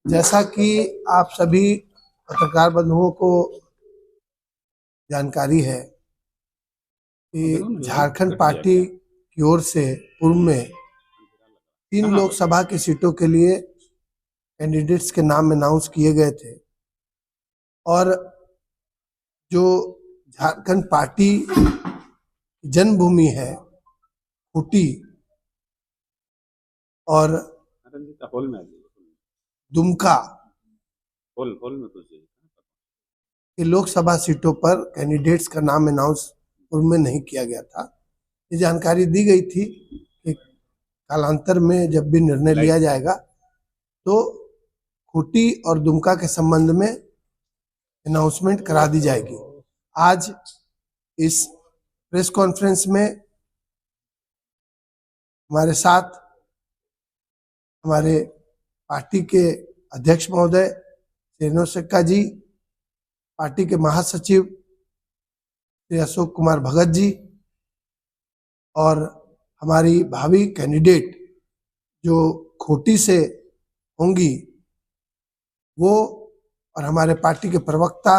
जैसा कि आप सभी पत्रकार बंधुओं को जानकारी है कि झारखंड पार्टी की ओर से पूर्व में 3 लोकसभा की सीटों के लिए कैंडिडेट्स के नाम अनाउंस किए गए थे और जो झारखंड पार्टी की जन्मभूमि है खूंटी और दुमका ये लोकसभा सीटों पर कैंडिडेट्स का नाम अनाउंस पूर्व में नहीं किया गया था। ये जानकारी दी गई थी कि कालांतर में जब भी निर्णय लिया जाएगा तो खूंटी और दुमका के संबंध में अनाउंसमेंट करा दी जाएगी। आज इस प्रेस कॉन्फ्रेंस में हमारे साथ हमारे पार्टी के अध्यक्ष महोदय रेणु सिक्का जी, पार्टी के महासचिव श्री अशोक कुमार भगत जी और हमारी भावी कैंडिडेट जो खूंटी से होंगी वो और हमारे पार्टी के प्रवक्ता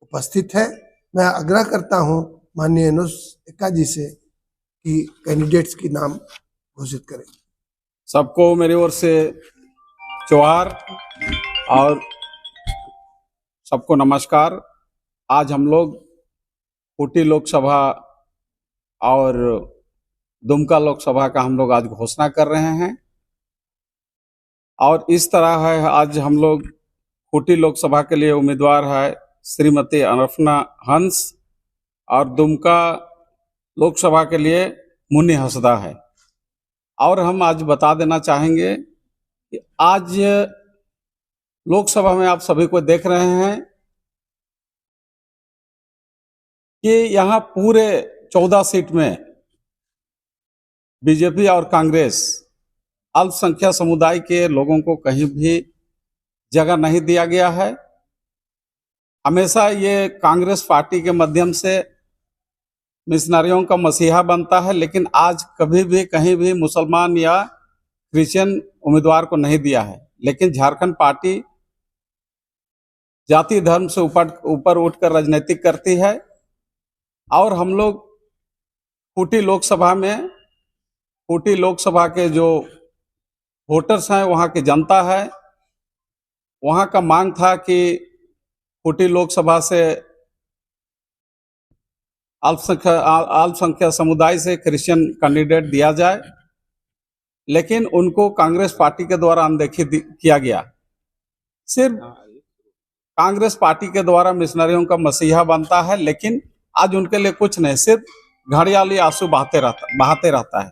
उपस्थित है। मैं आग्रह करता हूं माननीय रेणु सिक्का जी से कि कैंडिडेट्स की नाम घोषित करें। सबको मेरी ओर से जोहार और सबको नमस्कार। आज हम लोग खूंटी लोकसभा और दुमका लोकसभा का हम लोग आज घोषणा कर रहे हैं और इस तरह है, आज हम लोग खूंटी लोकसभा के लिए उम्मीदवार है श्रीमती अनफना हंस और दुमका लोकसभा के लिए मुन्नी हंसदा है। और हम आज बता देना चाहेंगे कि आज लोकसभा में आप सभी को देख रहे हैं कि यहाँ पूरे 14 सीट में बीजेपी और कांग्रेस अल्पसंख्यक समुदाय के लोगों को कहीं भी जगह नहीं दिया गया है। हमेशा ये कांग्रेस पार्टी के माध्यम से मिशनरियों का मसीहा बनता है, लेकिन आज कभी भी कहीं भी मुसलमान या क्रिश्चियन उम्मीदवार को नहीं दिया है। लेकिन झारखंड पार्टी जाति धर्म से ऊपर उठकर राजनीतिक करती है और हम लोग खूंटी लोकसभा के जो वोटर्स हैं, वहाँ की जनता है, वहाँ का मांग था कि खूंटी लोकसभा से अल्पसंख्यक समुदाय से क्रिश्चियन कैंडिडेट दिया जाए, लेकिन उनको कांग्रेस पार्टी के द्वारा अनदेखी किया गया। सिर्फ कांग्रेस पार्टी के द्वारा मिशनरियों का मसीहा बनता है, लेकिन आज उनके लिए कुछ नहीं, सिर्फ घड़ियाली आंसू बहाते रहता है।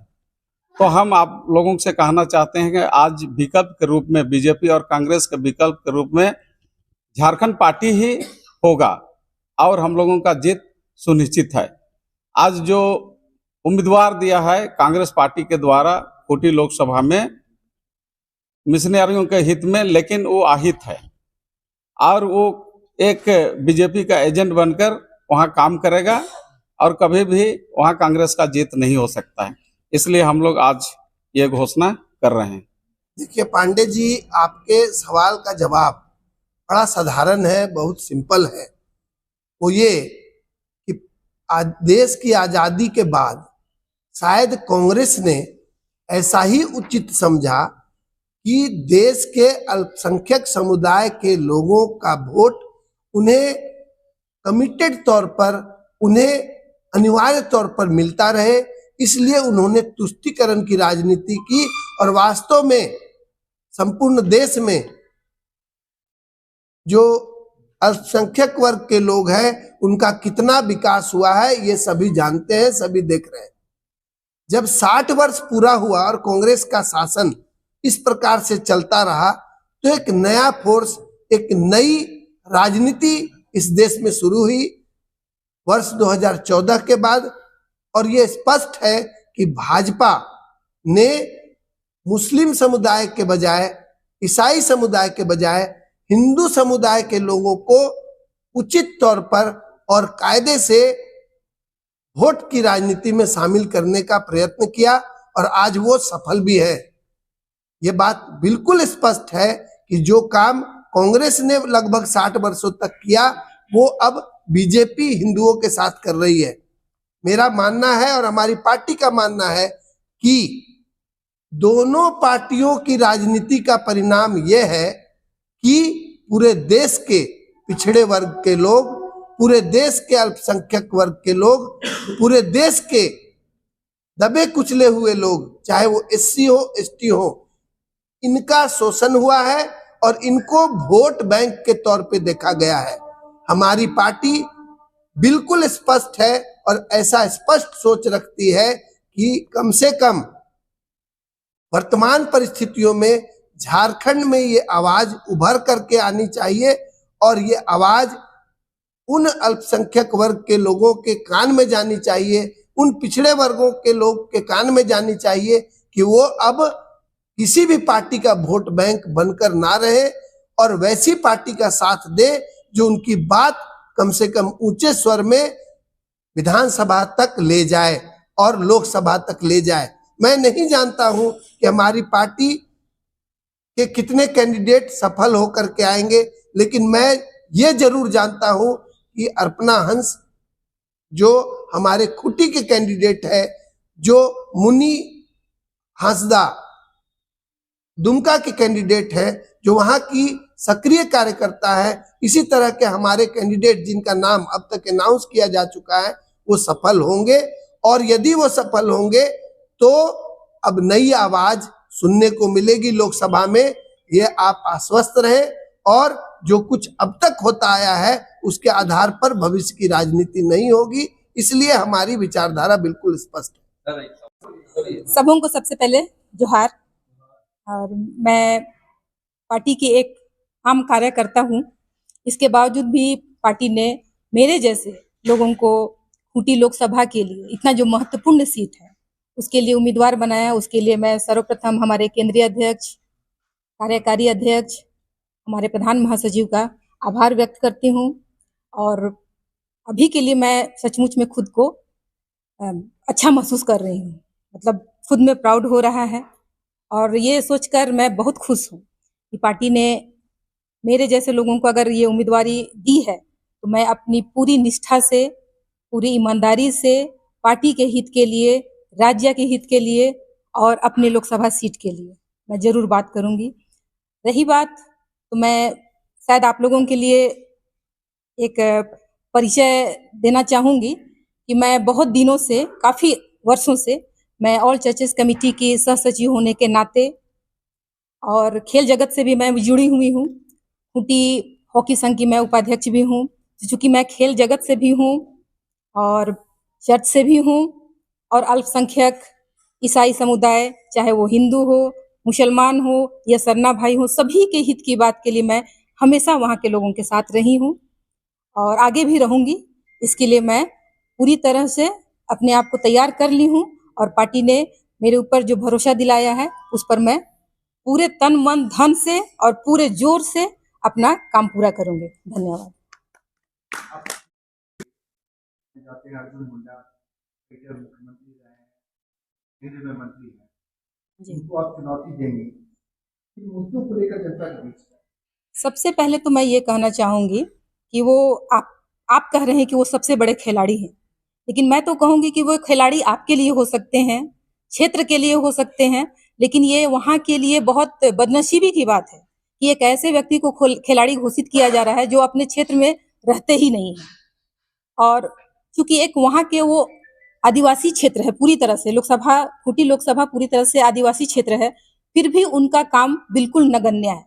तो हम आप लोगों से कहना चाहते हैं कि आज विकल्प के रूप में बीजेपी और कांग्रेस के विकल्प के रूप में झारखंड पार्टी ही होगा और हम लोगों का जीत सुनिश्चित है। आज जो उम्मीदवार दिया है कांग्रेस पार्टी के द्वारा खूंटी लोकसभा में मिशनरियों के हित में, लेकिन वो आहित है और वो एक बीजेपी का एजेंट बनकर वहां काम करेगा और कभी भी वहां कांग्रेस का जीत नहीं हो सकता है। इसलिए हम लोग आज ये घोषणा कर रहे हैं। देखिए पांडे जी, आपके सवाल का जवाब बड़ा साधारण है, बहुत सिंपल है। वो ये कि देश की आजादी के बाद शायद कांग्रेस ने ऐसा ही उचित समझा कि देश के अल्पसंख्यक समुदाय के लोगों का वोट उन्हें कमिटेड तौर पर, उन्हें अनिवार्य तौर पर मिलता रहे, इसलिए उन्होंने तुष्टीकरण की राजनीति की और वास्तव में संपूर्ण देश में जो अल्पसंख्यक वर्ग के लोग हैं उनका कितना विकास हुआ है ये सभी जानते हैं, सभी देख रहे हैं। जब 60 वर्ष पूरा हुआ और कांग्रेस का शासन इस प्रकार से चलता रहा तो एक नया फोर्स, एक नई राजनीति इस देश में शुरू हुई वर्ष 2014 के बाद। और ये स्पष्ट है कि भाजपा ने मुस्लिम समुदाय के बजाय, ईसाई समुदाय के बजाय हिंदू समुदाय के लोगों को उचित तौर पर और कायदे से वोट की राजनीति में शामिल करने का प्रयत्न किया और आज वो सफल भी है। ये बात बिल्कुल स्पष्ट है कि जो काम कांग्रेस ने लगभग 60 वर्षों तक किया वो अब बीजेपी हिंदुओं के साथ कर रही है। मेरा मानना है और हमारी पार्टी का मानना है कि दोनों पार्टियों की राजनीति का परिणाम यह है कि पूरे देश के पिछड़े वर्ग के लोग, पूरे देश के अल्पसंख्यक वर्ग के लोग, पूरे देश के दबे कुचले हुए लोग, चाहे वो एससी हो एसटी हो, इनका शोषण हुआ है और इनको वोट बैंक के तौर पे देखा गया है। हमारी पार्टी बिल्कुल स्पष्ट है और ऐसा स्पष्ट सोच रखती है कि कम से कम वर्तमान परिस्थितियों में झारखंड में ये आवाज उभर करके आनी चाहिए और ये आवाज उन अल्पसंख्यक वर्ग के लोगों के कान में जानी चाहिए, उन पिछड़े वर्गों के लोग के कान में जानी चाहिए कि वो अब किसी भी पार्टी का वोट बैंक बनकर ना रहे और वैसी पार्टी का साथ दे जो उनकी बात कम से कम ऊंचे स्वर में विधानसभा तक ले जाए और लोकसभा तक ले जाए। मैं नहीं जानता हूं कि हमारी पार्टी के कितने कैंडिडेट सफल होकर के आएंगे, लेकिन मैं ये जरूर जानता हूं कि अर्पणा हंस जो हमारे खूंटी के कैंडिडेट है, जो मुनि हांसदा दुमका के कैंडिडेट है, जो वहां की सक्रिय कार्यकर्ता है, इसी तरह के हमारे कैंडिडेट जिनका नाम अब तक अनाउंस किया जा चुका है वो सफल होंगे और यदि वो सफल होंगे तो अब नई आवाज सुनने को मिलेगी लोकसभा में। ये आप आश्वस्त रहे और जो कुछ अब तक होता आया है उसके आधार पर भविष्य की राजनीति नहीं होगी, इसलिए हमारी विचारधारा बिल्कुल स्पष्ट है। सबों को सबसे पहले जोहार। और मैं पार्टी की एक आम कार्यकर्ता हूँ, इसके बावजूद भी पार्टी ने मेरे जैसे लोगों को खूंटी लोकसभा के लिए इतना जो महत्वपूर्ण सीट है उसके लिए उम्मीदवार बनाया। उसके लिए मैं सर्वप्रथम हमारे केंद्रीय अध्यक्ष, कार्यकारी अध्यक्ष, हमारे प्रधान महासचिव का आभार व्यक्त करती हूँ। और अभी के लिए मैं सचमुच में खुद को अच्छा महसूस कर रही हूँ, मतलब खुद में प्राउड हो रहा है और ये सोचकर मैं बहुत खुश हूँ कि पार्टी ने मेरे जैसे लोगों को अगर ये उम्मीदवारी दी है तो मैं अपनी पूरी निष्ठा से, पूरी ईमानदारी से पार्टी के हित के लिए, राज्य के हित के लिए और अपने लोकसभा सीट के लिए मैं जरूर बात करूंगी। रही बात तो मैं शायद आप लोगों के लिए एक परिचय देना चाहूंगी कि मैं बहुत दिनों से, काफ़ी वर्षों से मैं ऑल चर्चेस कमेटी की सह सचिव होने के नाते और खेल जगत से भी मैं जुड़ी हुई हूँ। खूंटी हॉकी संघ की मैं उपाध्यक्ष भी हूँ। चूँकि मैं खेल जगत से भी हूँ और चर्च से भी हूँ और अल्पसंख्यक ईसाई समुदाय, चाहे वो हिंदू हो, मुसलमान हो या सरना भाई हो, सभी के हित की बात के लिए मैं हमेशा वहाँ के लोगों के साथ रही हूँ और आगे भी रहूँगी। इसके लिए मैं पूरी तरह से अपने आप को तैयार कर ली हूँ और पार्टी ने मेरे ऊपर जो भरोसा दिलाया है उस पर मैं पूरे तन मन धन से और पूरे जोर से अपना काम पूरा करूँगी। धन्यवाद। मुख्यमंत्री रहे हैं, केंद्र में मंत्री हैं, उनको आप चुनौती देंगे, इन मुद्दों को लेकर जनता के बीच? सबसे पहले तो मैं ये कहना चाहूँगी कि वो आप कह रहे हैं कि वो सबसे बड़े खिलाड़ी हैं, लेकिन मैं तो कहूँगी कि वो खिलाड़ी आपके लिए हो सकते हैं, क्षेत्र के लिए हो सकते हैं, लेकिन ये वहाँ के लिए बहुत बदनसीबी की बात है कि एक ऐसे व्यक्ति को खिलाड़ी घोषित किया जा रहा है जो अपने क्षेत्र में रहते ही नहीं है। और चूंकि एक वहाँ के वो आदिवासी क्षेत्र है, पूरी तरह से लोकसभा, खूंटी लोकसभा पूरी तरह से आदिवासी क्षेत्र है, फिर भी उनका काम बिल्कुल नगण्य है।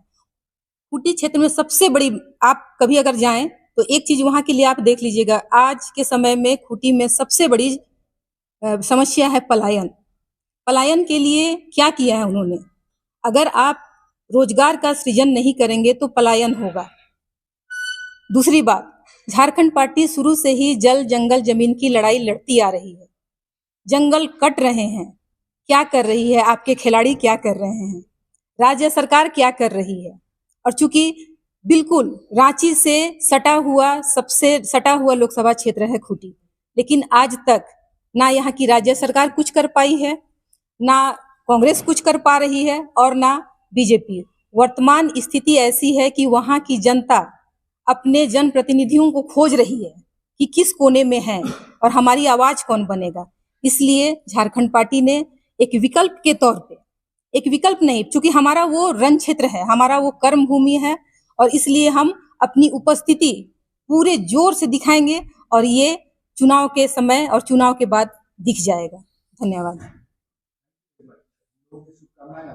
खूंटी क्षेत्र में सबसे बड़ी, आप कभी अगर जाएं तो एक चीज वहाँ के लिए आप देख लीजिएगा, आज के समय में खूंटी में सबसे बड़ी समस्या है पलायन। पलायन के लिए क्या किया है उन्होंने? अगर आप रोजगार का सृजन नहीं करेंगे तो पलायन होगा। दूसरी बात, झारखंड पार्टी शुरू से ही जल जंगल जमीन की लड़ाई लड़ती आ रही है। जंगल कट रहे हैं, क्या कर रही है? आपके खिलाड़ी क्या कर रहे हैं? राज्य सरकार क्या कर रही है? और चूंकि बिल्कुल रांची से सटा हुआ लोकसभा क्षेत्र है खूंटी, लेकिन आज तक ना यहाँ की राज्य सरकार कुछ कर पाई है, ना कांग्रेस कुछ कर पा रही है और ना बीजेपी। वर्तमान स्थिति ऐसी है कि वहाँ की जनता अपने जनप्रतिनिधियों को खोज रही है कि किस कोने में है और हमारी आवाज कौन बनेगा। इसलिए झारखंड पार्टी ने एक विकल्प के तौर पे, एक विकल्प नहीं, चूंकि हमारा वो रण क्षेत्र है, हमारा वो कर्म भूमि है, और इसलिए हम अपनी उपस्थिति पूरे जोर से दिखाएंगे और ये चुनाव के समय और चुनाव के बाद दिख जाएगा। धन्यवाद। लोगों की शुभकामनाएं